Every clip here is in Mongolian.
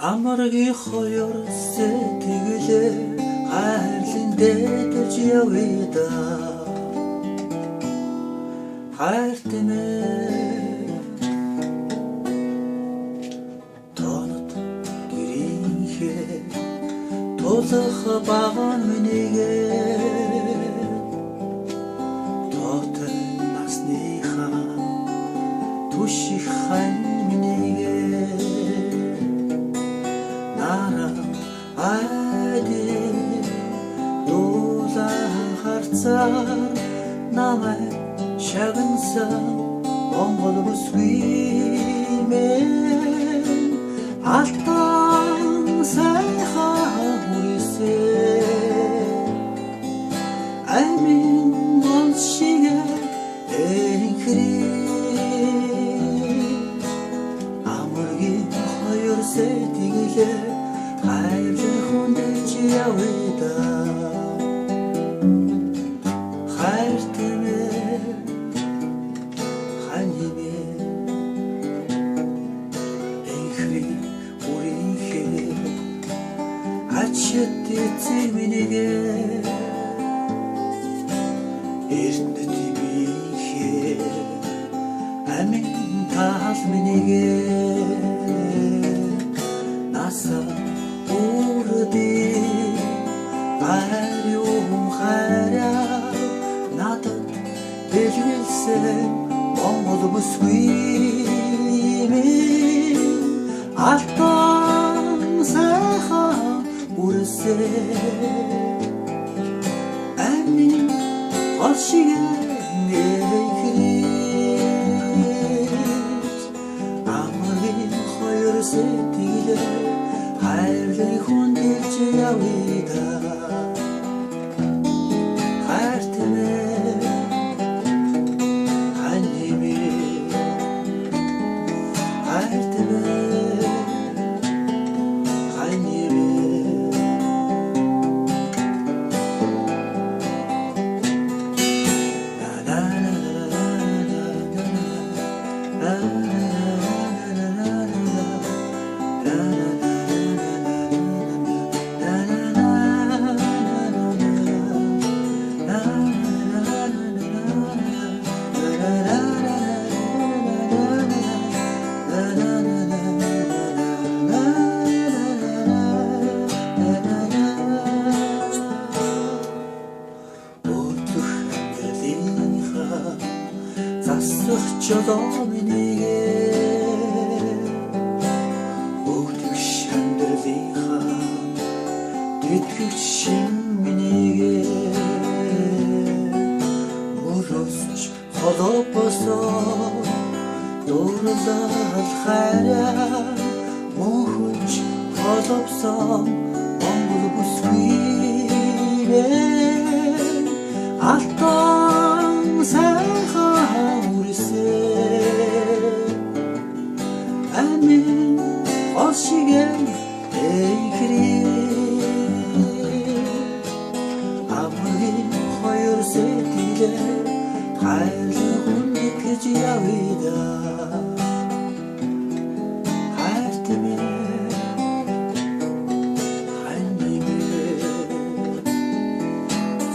Амаргийн хоёр сэтгэлээ хайрлан дээдэрж явъя да. Хайр тэмээ тонот гэрийнхээ тулах баган минийгээ тоотой насныхаа түших хань минийгээ айди дулаан харцаар намайг шагнасан Монгол бүсгүй мэн алтан сайхан хүрээсээ амин гол шигэ энхрээ амаргийн хоёр сэтгэлээ хайрлан хүндэлж явъя да. Хайр тэмээ ханьимээ энхри үрийнхээ ачит эцэг минийгээ эрдэнэт бийнхээ амин тал минийгээ наса бэлгэлсэн Монгол бүсгүй мэн алтан сайхан үрээсээ амин гол шигэ энхрээ амаргийн хоёр сэтгэлээ хайрлан хүндэлж явъя да. Хайр тэмээ ханьимээ хайр тэмээ ханьимээ засах жолоо минийгээ өгдөг шандрлынхаа тэтгэвч шин минийгээ мөрөсч холопосоо дурлал хайраа мөнхөж холопсон Монгол бүсгүй мэн алтан сайхан амин гол шигэ энхрээ амаргийн хоёр сэтгэлээ хайрлан хүндэлж явъя да. Хайр тэмээ ханьимээ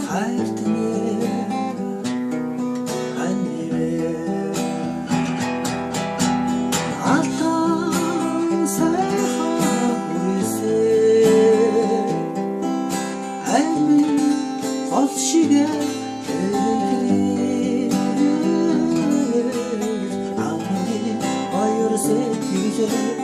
хайр тэмээ гол шигэ энхрээ амаргийн хоёр сэтгэлээ